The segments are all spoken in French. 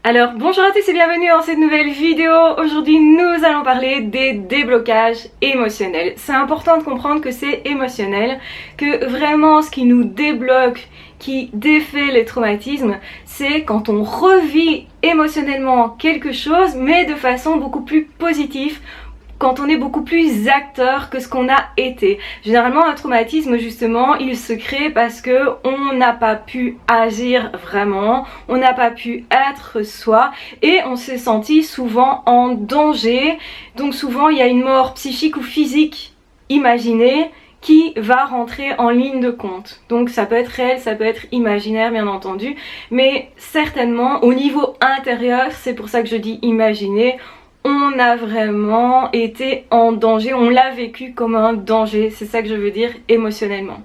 Alors bonjour à tous et bienvenue dans cette nouvelle vidéo. Aujourd'hui nous allons parler des déblocages émotionnels. C'est important de comprendre que c'est émotionnel, que vraiment ce qui nous débloque, qui défait les traumatismes, c'est quand on revit émotionnellement quelque chose mais de façon beaucoup plus positive, quand on est beaucoup plus acteur que ce qu'on a été. Généralement un traumatisme justement il se crée parce que on n'a pas pu agir vraiment, on n'a pas pu être soi et on s'est senti souvent en danger. Donc souvent il y a une mort psychique ou physique imaginée qui va rentrer en ligne de compte. Donc ça peut être réel, ça peut être imaginaire bien entendu, mais certainement au niveau intérieur, c'est pour ça que je dis imaginer, on a vraiment été en danger, on l'a vécu comme un danger, c'est ça que je veux dire émotionnellement.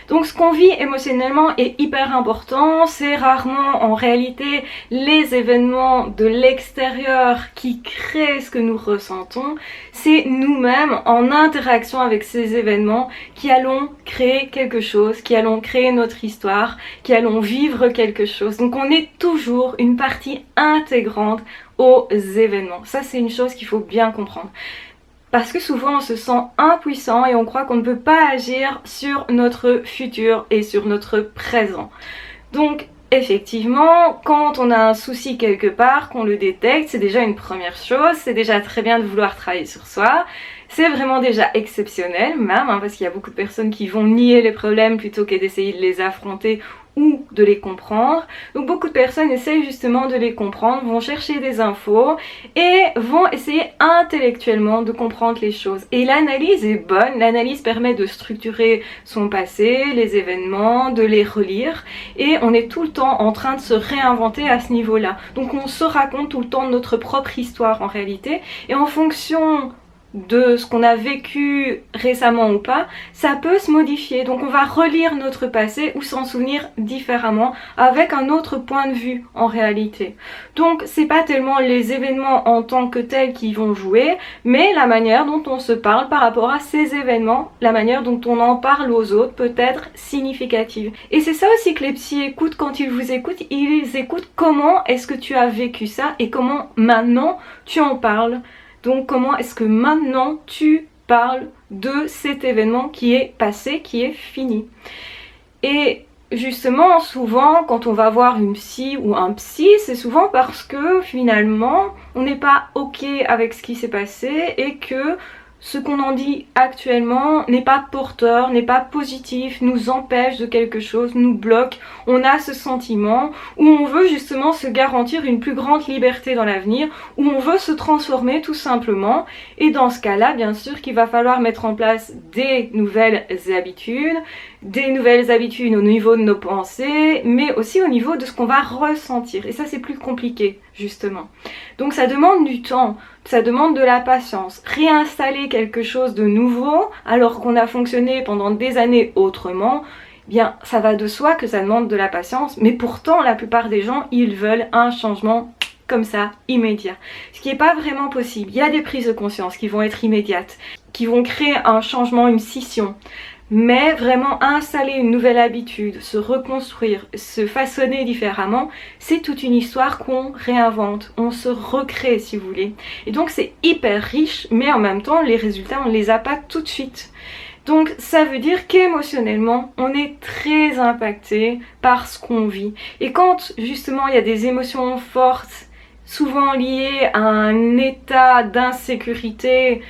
Donc ce qu'on vit émotionnellement est hyper important, c'est rarement en réalité les événements de l'extérieur qui créent ce que nous ressentons, c'est nous-mêmes en interaction avec ces événements qui allons créer quelque chose, qui allons créer notre histoire, qui allons vivre quelque chose. Donc on est toujours une partie intégrante aux événements. Ça c'est une chose qu'il faut bien comprendre. Parce que souvent on se sent impuissant et on croit qu'on ne peut pas agir sur notre futur et sur notre présent. Donc effectivement, quand on a un souci quelque part, qu'on le détecte, c'est déjà une première chose, c'est déjà très bien de vouloir travailler sur soi. C'est vraiment déjà exceptionnel même, parce qu'il y a beaucoup de personnes qui vont nier les problèmes plutôt que d'essayer de les affronter ou de les comprendre. Donc beaucoup de personnes essayent justement de les comprendre, vont chercher des infos et vont essayer intellectuellement de comprendre les choses. Et l'analyse est bonne, l'analyse permet de structurer son passé, les événements, de les relire et on est tout le temps en train de se réinventer à ce niveau-là. Donc on se raconte tout le temps notre propre histoire en réalité et en fonction de ce qu'on a vécu récemment ou pas, ça peut se modifier. Donc on va relire notre passé ou s'en souvenir différemment avec un autre point de vue en réalité. Donc c'est pas tellement les événements en tant que tels qui vont jouer, mais la manière dont on se parle par rapport à ces événements, la manière dont on en parle aux autres peut être significative. Et c'est ça aussi que les psys écoutent quand ils vous écoutent, ils écoutent comment est-ce que tu as vécu ça et comment maintenant tu en parles. Donc comment est-ce que maintenant tu parles de cet événement qui est passé, qui est fini. Et justement, souvent quand on va voir une psy ou un psy, c'est souvent parce que finalement on n'est pas ok avec ce qui s'est passé et que ce qu'on en dit actuellement n'est pas porteur, n'est pas positif, nous empêche de quelque chose, nous bloque. On a ce sentiment où on veut justement se garantir une plus grande liberté dans l'avenir, où on veut se transformer tout simplement. Et dans ce cas-là, bien sûr qu'il va falloir mettre en place des nouvelles habitudes au niveau de nos pensées, mais aussi au niveau de ce qu'on va ressentir. Et ça, c'est plus compliqué, justement. Donc ça demande du temps, ça demande de la patience. Réinstaller quelque chose de nouveau, alors qu'on a fonctionné pendant des années autrement, bien, ça va de soi que ça demande de la patience, mais pourtant, la plupart des gens, ils veulent un changement comme ça, immédiat. Ce qui n'est pas vraiment possible. Il y a des prises de conscience qui vont être immédiates, qui vont créer un changement, une scission. Mais vraiment installer une nouvelle habitude, se reconstruire, se façonner différemment, c'est toute une histoire qu'on réinvente, on se recrée si vous voulez. Et donc c'est hyper riche, mais en même temps les résultats on ne les a pas tout de suite. Donc ça veut dire qu'émotionnellement on est très impacté par ce qu'on vit. Et quand justement il y a des émotions fortes, souvent liées à un état d'insécurité,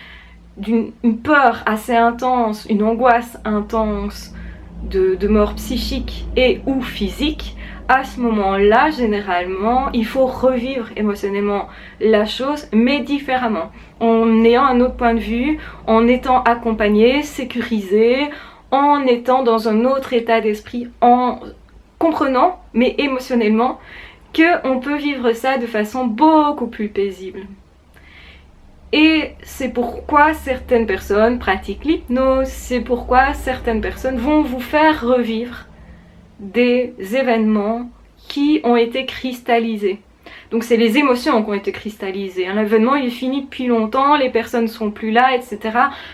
d'une peur assez intense, une angoisse intense de mort psychique et ou physique, à ce moment-là, généralement, il faut revivre émotionnellement la chose, mais différemment, en ayant un autre point de vue, en étant accompagné, sécurisé, en étant dans un autre état d'esprit, en comprenant, mais émotionnellement, qu'on peut vivre ça de façon beaucoup plus paisible. Et c'est pourquoi certaines personnes pratiquent l'hypnose, c'est pourquoi certaines personnes vont vous faire revivre des événements qui ont été cristallisés. Donc c'est les émotions qui ont été cristallisées. L'événement il est fini depuis longtemps, les personnes ne sont plus là, etc.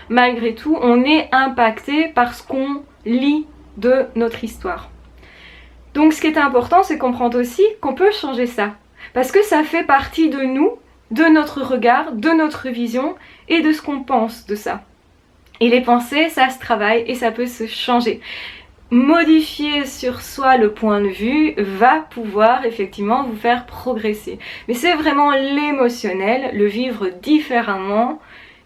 Malgré tout, on est impacté par ce qu'on lit de notre histoire. Donc ce qui est important, c'est comprendre aussi qu'on peut changer ça. parce que ça fait partie de nous, de notre regard, de notre vision et de ce qu'on pense de ça. Et les pensées, ça se travaille et ça peut se changer. Modifier sur soi le point de vue va pouvoir effectivement vous faire progresser. Mais c'est vraiment l'émotionnel, le vivre différemment,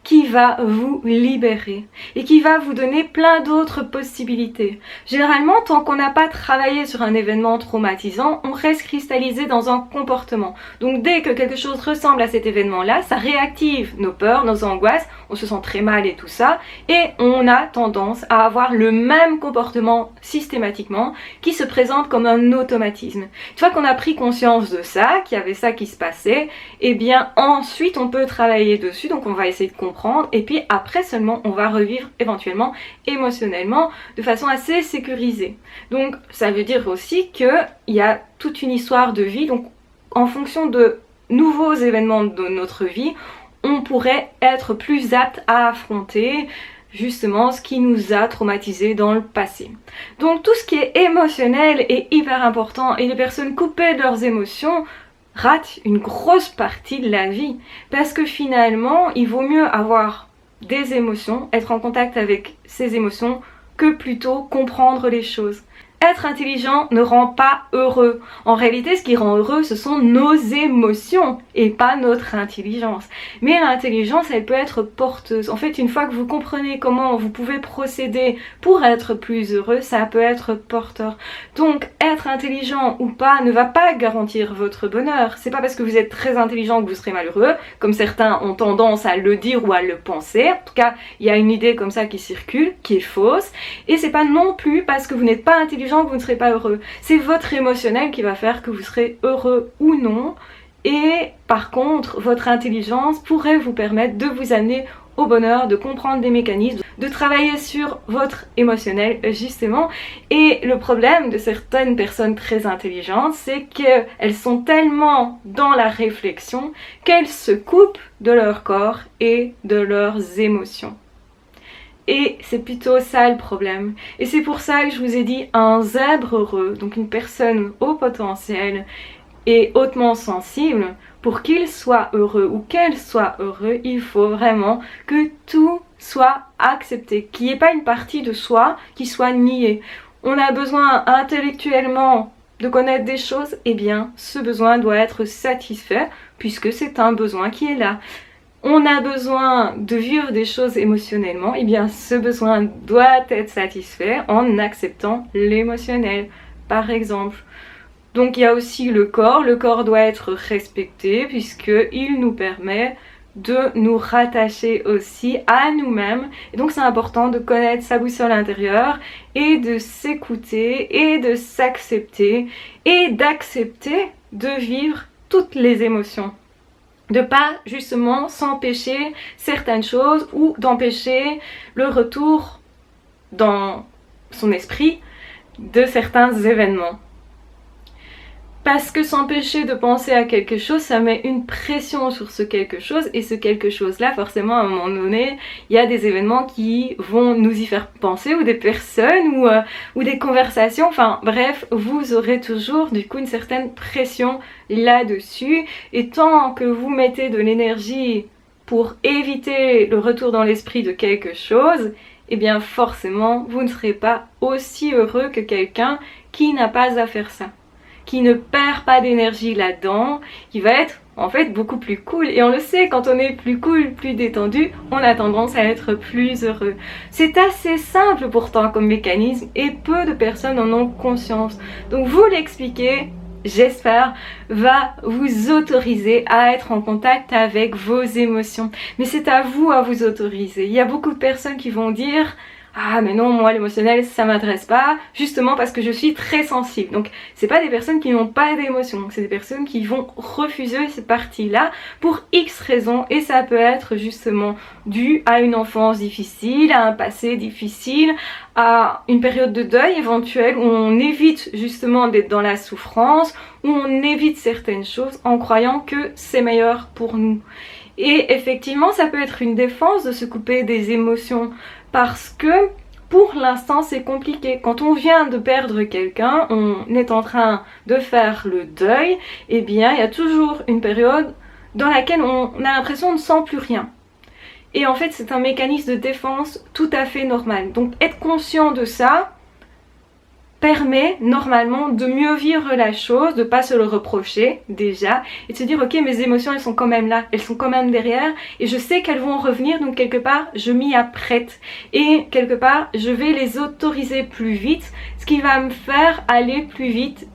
qui va vous libérer et qui va vous donner plein d'autres possibilités. Généralement, tant qu'on n'a pas travaillé sur un événement traumatisant, on reste cristallisé dans un comportement. Donc dès que quelque chose ressemble à cet événement-là, ça réactive nos peurs, nos angoisses, on se sent très mal et tout ça, et on a tendance à avoir le même comportement systématiquement qui se présente comme un automatisme. Une fois qu'on a pris conscience de ça, qu'il y avait ça qui se passait, et bien ensuite on peut travailler dessus, donc on va essayer de comprendre, et puis après seulement on va revivre éventuellement émotionnellement de façon assez sécurisée. Donc ça veut dire aussi qu'il y a toute une histoire de vie, donc en fonction de nouveaux événements de notre vie, on pourrait être plus apte à affronter justement ce qui nous a traumatisé dans le passé. Donc tout ce qui est émotionnel est hyper important et les personnes coupées de leurs émotions ratent une grosse partie de la vie parce que finalement il vaut mieux avoir des émotions, être en contact avec ces émotions que plutôt comprendre les choses. Être intelligent ne rend pas heureux. En réalité, ce qui rend heureux, ce sont nos émotions et pas notre intelligence. Mais l'intelligence, elle peut être porteuse. En fait, une fois que vous comprenez comment vous pouvez procéder pour être plus heureux, ça peut être porteur. Donc, être intelligent ou pas ne va pas garantir votre bonheur. C'est pas parce que vous êtes très intelligent que vous serez malheureux, comme certains ont tendance à le dire ou à le penser. En tout cas, il y a une idée comme ça qui circule, qui est fausse. Et c'est pas non plus parce que vous n'êtes pas intelligent que vous ne serez pas heureux. C'est votre émotionnel qui va faire que vous serez heureux ou non. Et par contre, votre intelligence pourrait vous permettre de vous amener au bonheur, de comprendre des mécanismes, de travailler sur votre émotionnel justement. Et le problème de certaines personnes très intelligentes, c'est qu'elles sont tellement dans la réflexion qu'elles se coupent de leur corps et de leurs émotions. Et c'est plutôt ça le problème. Et c'est pour ça que je vous ai dit un zèbre heureux, donc une personne au potentiel et hautement sensible, pour qu'il soit heureux ou qu'elle soit heureux, il faut vraiment que tout soit accepté, qu'il n'y ait pas une partie de soi qui soit niée. On a besoin intellectuellement de connaître des choses, et bien ce besoin doit être satisfait puisque c'est un besoin qui est là. On a besoin de vivre des choses émotionnellement, et bien ce besoin doit être satisfait en acceptant l'émotionnel, par exemple. Donc il y a aussi le corps doit être respecté puisqu'il nous permet de nous rattacher aussi à nous-mêmes. Et donc c'est important de connaître sa boussole intérieure et de s'écouter et de s'accepter et d'accepter de vivre toutes les émotions. De pas justement s'empêcher certaines choses ou d'empêcher le retour dans son esprit de certains événements. Parce que s'empêcher de penser à quelque chose, ça met une pression sur ce quelque chose, et ce quelque chose-là, forcément, à un moment donné, il y a des événements qui vont nous y faire penser, ou des personnes, ou des conversations, enfin bref, vous aurez toujours du coup une certaine pression là-dessus, et tant que vous mettez de l'énergie pour éviter le retour dans l'esprit de quelque chose, eh bien forcément, vous ne serez pas aussi heureux que quelqu'un qui n'a pas à faire ça, qui ne perd pas d'énergie là-dedans, qui va être en fait beaucoup plus cool. Et on le sait, quand on est plus cool, plus détendu, on a tendance à être plus heureux. C'est assez simple pourtant comme mécanisme et peu de personnes en ont conscience. Donc vous l'expliquer, j'espère, va vous autoriser à être en contact avec vos émotions. Mais c'est à vous à vous autoriser. Il y a beaucoup de personnes qui vont dire: ah mais non, moi l'émotionnel ça m'intéresse pas, justement parce que je suis très sensible. Donc c'est pas des personnes qui n'ont pas d'émotion, c'est des personnes qui vont refuser cette partie-là pour X raisons, et ça peut être justement dû à une enfance difficile, à un passé difficile, à une période de deuil éventuelle où on évite justement d'être dans la souffrance, où on évite certaines choses en croyant que c'est meilleur pour nous. Et effectivement ça peut être une défense de se couper des émotions, parce que pour l'instant c'est compliqué. Quand on vient de perdre quelqu'un, on est en train de faire le deuil, et bien il y a toujours une période dans laquelle on a l'impression de ne sent plus rien. Et en fait c'est un mécanisme de défense tout à fait normal. Donc être conscient de ça permet normalement de mieux vivre la chose, de pas se le reprocher déjà, et de se dire ok, mes émotions elles sont quand même là, elles sont quand même derrière, et je sais qu'elles vont revenir, donc quelque part je m'y apprête, et quelque part je vais les autoriser plus vite, ce qui va me faire aller plus vite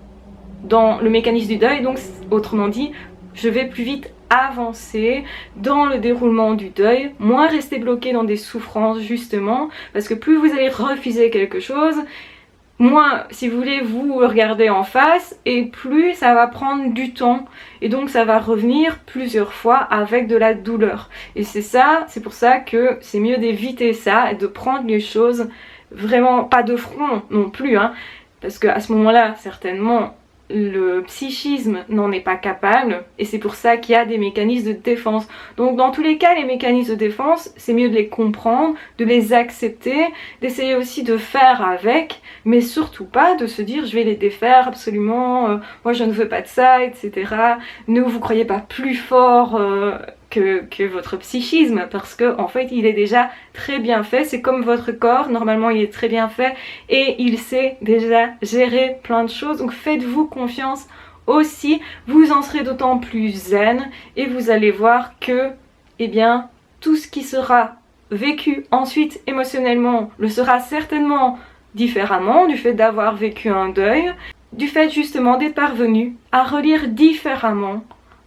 dans le mécanisme du deuil. Donc autrement dit, je vais plus vite avancer dans le déroulement du deuil, moins rester bloqué dans des souffrances justement, parce que plus vous allez refuser quelque chose, moins, si vous voulez, vous regardez en face, et plus ça va prendre du temps, et donc ça va revenir plusieurs fois avec de la douleur. Et c'est pour ça que c'est mieux d'éviter ça et de prendre les choses vraiment pas de front non plus, hein, parce qu'à ce moment-là, certainement, le psychisme n'en est pas capable, et c'est pour ça qu'il y a des mécanismes de défense. Donc dans tous les cas, les mécanismes de défense, c'est mieux de les comprendre, de les accepter, d'essayer aussi de faire avec, mais surtout pas de se dire je vais les défaire absolument, moi je ne veux pas de ça, etc. Ne vous croyez pas plus fort que votre psychisme, parce que en fait il est déjà très bien fait. C'est comme votre corps, normalement il est très bien fait et il sait déjà gérer plein de choses, donc faites-vous confiance aussi, vous en serez d'autant plus zen, et vous allez voir que eh bien tout ce qui sera vécu ensuite émotionnellement le sera certainement différemment, du fait d'avoir vécu un deuil, du fait justement d'être parvenu à relire différemment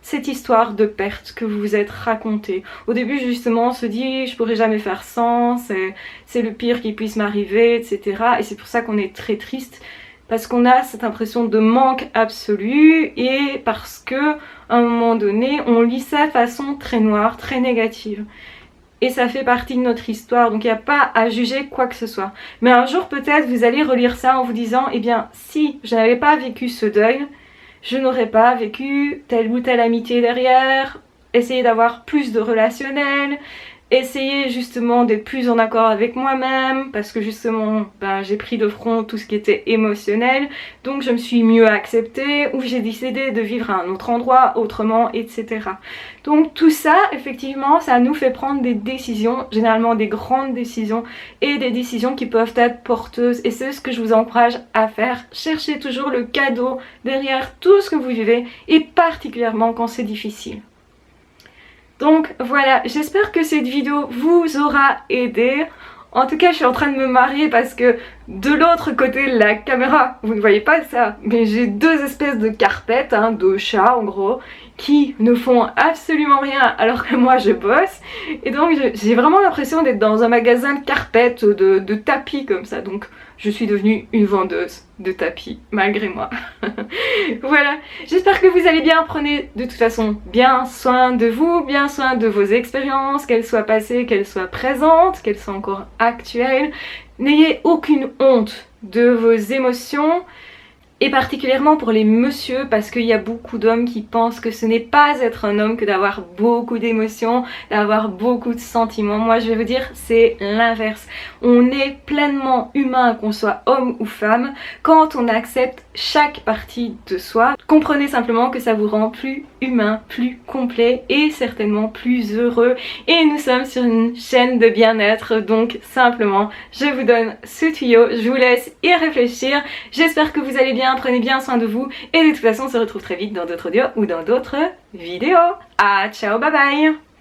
cette histoire de perte que vous vous êtes racontée. Au début justement on se dit je pourrais jamais faire sans, c'est le pire qui puisse m'arriver, etc. Et c'est pour ça qu'on est très triste, parce qu'on a cette impression de manque absolu, et parce que à un moment donné on lit ça de façon très noire, très négative. Et ça fait partie de notre histoire, donc il n'y a pas à juger quoi que ce soit. Mais un jour peut-être vous allez relire ça en vous disant eh bien si je n'avais pas vécu ce deuil, je n'aurais pas vécu telle ou telle amitié derrière, essayer d'avoir plus de relationnel, essayer justement d'être plus en accord avec moi-même, parce que justement j'ai pris de front tout ce qui était émotionnel, donc je me suis mieux acceptée, ou j'ai décidé de vivre à un autre endroit autrement, etc. Donc tout ça, effectivement, ça nous fait prendre des décisions, généralement des grandes décisions, et des décisions qui peuvent être porteuses, et c'est ce que je vous encourage à faire. Cherchez toujours le cadeau derrière tout ce que vous vivez, et particulièrement quand c'est difficile. Donc voilà, j'espère que cette vidéo vous aura aidé. En tout cas, je suis en train de me marier parce que de l'autre côté de la caméra, vous ne voyez pas ça, mais j'ai deux espèces de carpettes, hein, de chats en gros, qui ne font absolument rien alors que moi je bosse. Et donc j'ai vraiment l'impression d'être dans un magasin de carpettes, de tapis comme ça. Donc je suis devenue une vendeuse de tapis malgré moi. Voilà, j'espère que vous allez bien. Prenez de toute façon bien soin de vous, bien soin de vos expériences, qu'elles soient passées, qu'elles soient présentes, qu'elles soient encore actuelles. N'ayez aucune honte de vos émotions. Et particulièrement pour les messieurs, parce qu'il y a beaucoup d'hommes qui pensent que ce n'est pas être un homme que d'avoir beaucoup d'émotions, d'avoir beaucoup de sentiments. Moi je vais vous dire, c'est l'inverse. On est pleinement humain, qu'on soit homme ou femme, quand on accepte chaque partie de soi. Comprenez simplement que ça vous rend plus humain, plus complet et certainement plus heureux. Et nous sommes sur une chaîne de bien-être, donc simplement je vous donne ce tuyau, je vous laisse y réfléchir. J'espère que vous allez bien, prenez bien soin de vous, et de toute façon on se retrouve très vite dans d'autres audios ou dans d'autres vidéos. Ah, ciao, bye bye.